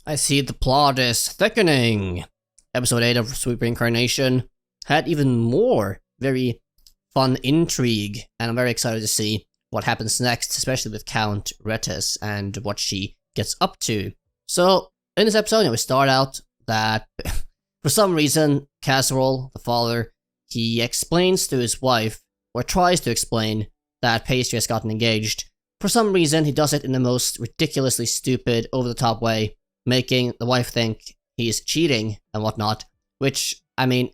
I see the plot is thickening. Episode 8 of Sweet Reincarnation had even more very fun intrigue, and I'm very excited to see what happens next, especially with Count Retes and what she gets up to. So, in this episode, we start out that, for some reason, Casserole, the father, he explains to his wife, or tries to explain, that Pastry has gotten engaged. For some reason, he does it in the most ridiculously stupid, over-the-top way, making the wife think he's cheating and whatnot, which, I mean,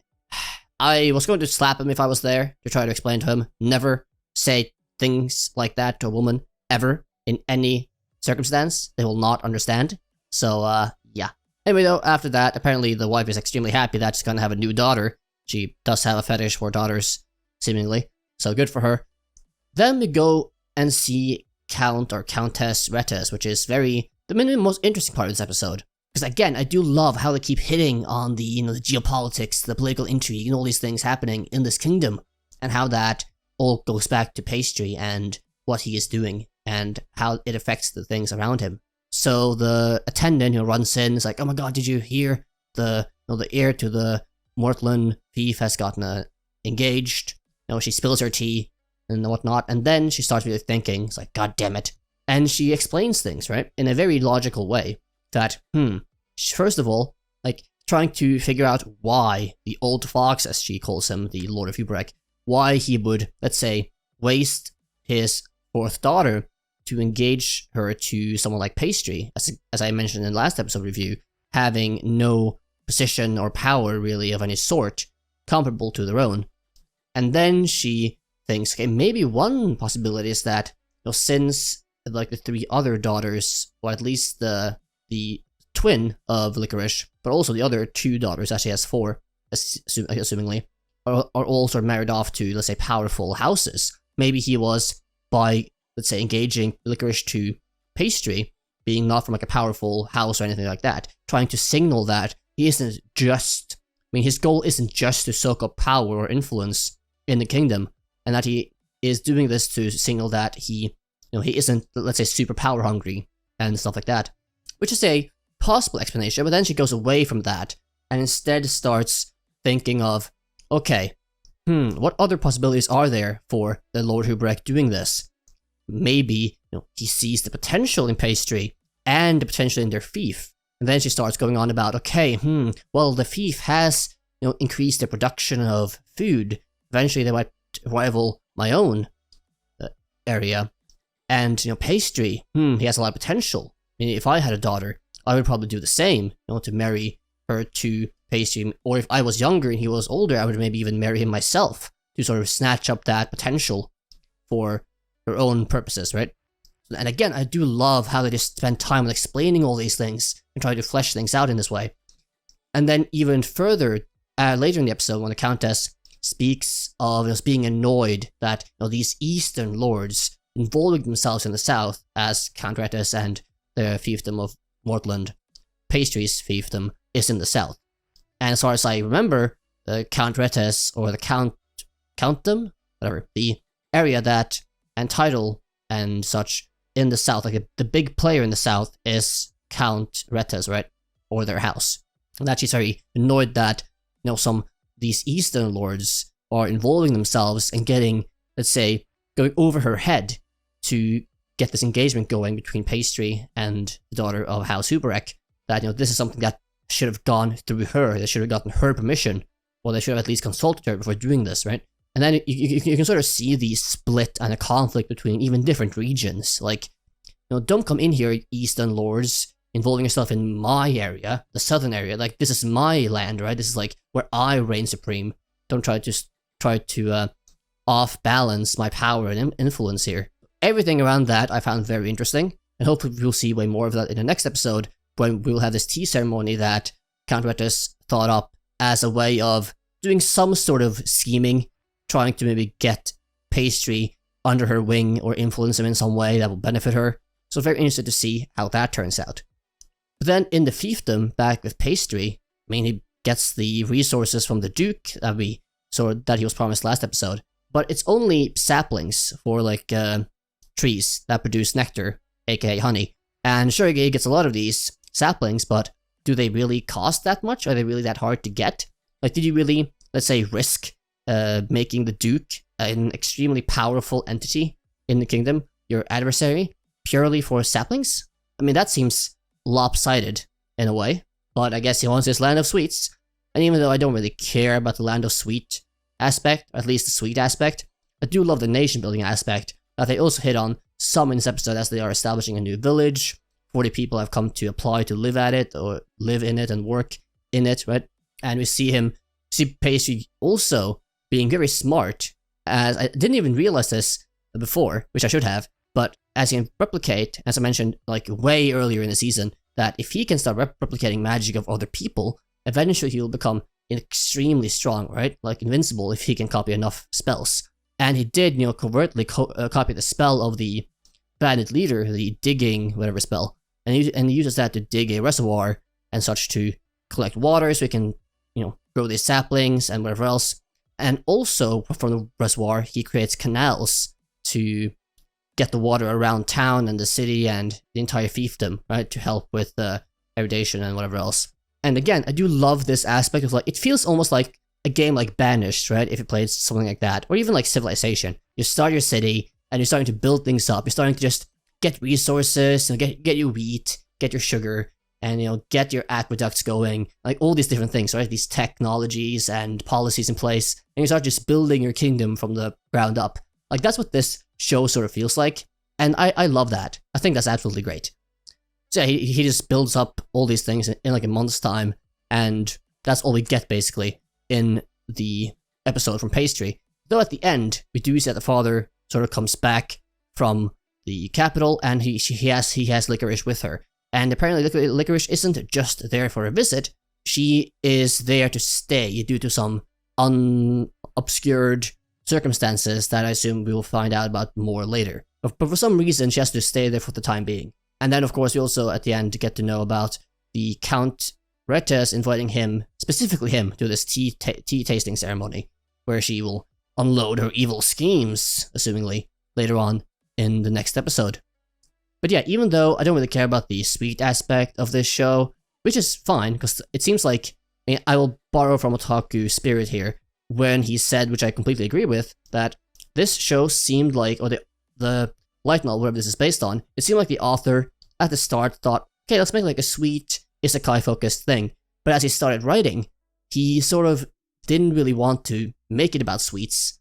I was going to slap him if I was there to try to explain to him. Never say things like that to a woman, ever, in any circumstance. They will not understand. So, yeah. Anyway, though, after that, apparently the wife is extremely happy that she's gonna have a new daughter. She does have a fetish for daughters, seemingly. So good for her. Then we go and see Count or Countess Retes, which is the most interesting part of this episode. Because again, I do love how they keep hitting on the, the geopolitics, the political intrigue, and all these things happening in this kingdom, and how that all goes back to Pastry and what he is doing, and how it affects the things around him. So the attendant who runs in is like, "Oh my god, did you hear the heir to the Mortland thief has gotten engaged?" She spills her tea and whatnot, and then she starts really thinking. It's like, God damn it. And she explains things, right, in a very logical way. That, first of all, trying to figure out why the old fox, as she calls him, the Lord of Huberek, why he would, let's say, waste his fourth daughter to engage her to someone like Pastry, as I mentioned in the last episode review, having no position or power, really, of any sort, comparable to their own. And then she thinks, okay, maybe one possibility is that, since, the three other daughters, or at least the twin of Licorice, but also the other two daughters, actually has four, assumingly, are all sort of married off to, let's say, powerful houses. Maybe he was, by, let's say, engaging Licorice to Pastry, being not from a powerful house or anything like that, trying to signal that he isn't just, his goal isn't just to soak up power or influence in the kingdom, and that he is doing this to signal that he isn't, let's say, super power hungry and stuff like that. Which is a possible explanation, but then she goes away from that and instead starts thinking of, okay, what other possibilities are there for the Lord Huberek doing this? Maybe, he sees the potential in Pastry and the potential in their fief. And then she starts going on about, okay, well, the fief has, increased their production of food. Eventually they might rival my own area. And, Pastry, he has a lot of potential. If I had a daughter, I would probably do the same, to marry her to Pastry. Or if I was younger and he was older, I would maybe even marry him myself to sort of snatch up that potential for her own purposes, right? And again, I do love how they just spend time on explaining all these things and try to flesh things out in this way. And then even further, later in the episode, when the Countess speaks of just being annoyed that these Eastern lords involving themselves in the South, as Count Retes and the fiefdom of Mortland, Pastry's fiefdom, is in the South. And as far as I remember, the Count Retes, or the Countdom, whatever, the area that, and title and such, in the South, the big player in the South is Count Retes, right? Or their house. And that she's very annoyed that, these Eastern lords are involving themselves and getting, let's say, going over her head to get this engagement going between Pastry and the daughter of House Huberek, that, this is something that should have gone through her, they should have gotten her permission, or they should have at least consulted her before doing this, right? And then you can sort of see the split and a conflict between even different regions, don't come in here, Eastern lords, involving yourself in my area, the southern area, this is my land, right? This is where I reign supreme. Don't try to off-balance my power and influence here. Everything around that I found very interesting, and hopefully we'll see way more of that in the next episode, when we'll have this tea ceremony that Count Retes thought up as a way of doing some sort of scheming, trying to maybe get Pastry under her wing or influence him in some way that will benefit her. So very interested to see how that turns out. But then in the fiefdom, back with Pastry, he gets the resources from the Duke that he was promised last episode, but it's only saplings for trees that produce nectar, aka honey. And sure, he gets a lot of these, saplings, but do they really cost that much? Are they really that hard to get? Like, did you really, let's say, risk making the Duke an extremely powerful entity in the kingdom, your adversary, purely for saplings? I mean, that seems lopsided in a way, but I guess he wants his land of sweets. And even though I don't really care about the land of sweet aspect, or at least the sweet aspect, I do love the nation building aspect that they also hit on some in this episode, as they are establishing a new village. 40 people have come to apply to live at it, or live in it and work in it, right? And we see Pastry also being very smart, as I didn't even realize this before, which I should have, but as he can replicate, as I mentioned like way earlier in the season, that if he can start replicating magic of other people, eventually he will become extremely strong, right? Like invincible if he can copy enough spells. And he did, covertly copy the spell of the bandit leader, the digging whatever spell, and he uses that to dig a reservoir and such to collect water so he can, grow these saplings and whatever else. And also from the reservoir, he creates canals to get the water around town and the city and the entire fiefdom, right, to help with irrigation and whatever else. And again, I do love this aspect of like, it feels almost like a game like Banished, right, if you played something like that, or even like Civilization. You start your city and you're starting to build things up. You're starting to just get resources, get your wheat, get your sugar, and get your aqueducts going, like all these different things, right? These technologies and policies in place, and you start just building your kingdom from the ground up. Like that's what this show sort of feels like, and I love that. I think that's absolutely great. So yeah, he just builds up all these things in like a month's time, and that's all we get basically in the episode from Pastry. Though at the end, we do see that the father sort of comes back from the capital, and he has Licorice with her. And apparently Licorice isn't just there for a visit, she is there to stay due to some unobscured circumstances that I assume we will find out about more later. But for some reason, she has to stay there for the time being. And then of course we also at the end get to know about the Countess Retes inviting him, specifically him, to this tea tasting ceremony, where she will unload her evil schemes, assumingly, later on in the next episode. But yeah, even though I don't really care about the sweet aspect of this show, which is fine, because it seems like, I will borrow from Otaku Spirit here, when he said, which I completely agree with, that this show seemed like, or the light novel, whatever this is based on, it seemed like the author at the start thought, okay, let's make like a sweet isekai-focused thing. But as he started writing, he sort of didn't really want to make it about sweets,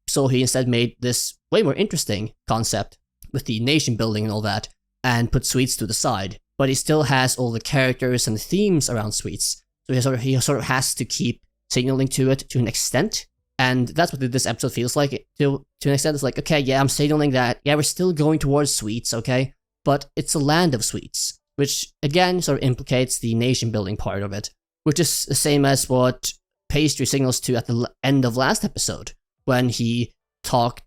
so he instead made this way more interesting concept with the nation building and all that, and put sweets to the side. But he still has all the characters and themes around sweets, so he sort of has to keep signaling to it to an extent, and that's what this episode feels like. To an extent, it's like, okay, yeah, I'm signaling that, yeah, we're still going towards sweets, okay, but it's a land of sweets, which again sort of implicates the nation building part of it, which is the same as what Pastry signals to at the end of last episode, when he talked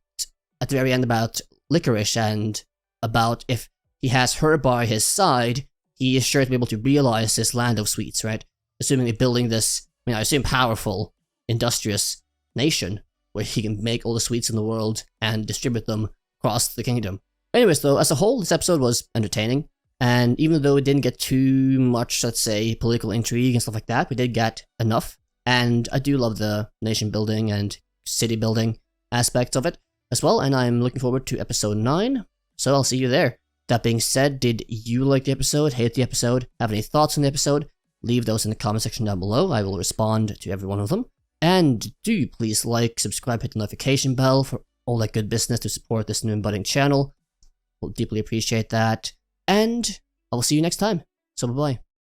at the very end about Licorice and about if he has her by his side, he is sure to be able to realize this land of sweets, right? Assuming they're building this, I assume powerful, industrious nation where he can make all the sweets in the world and distribute them across the kingdom. Anyways, though, as a whole, this episode was entertaining, and even though it didn't get too much, let's say, political intrigue and stuff like that, we did get enough, and I do love the nation building and city building aspects of it as well, and I'm looking forward to episode 9, so I'll see you there. That being said, did you like the episode, hate the episode, have any thoughts on the episode? Leave those in the comment section down below. I will respond to every one of them. And do please like, subscribe, hit the notification bell for all that good business to support this new and budding channel. We'll deeply appreciate that. And I will see you next time. So bye-bye.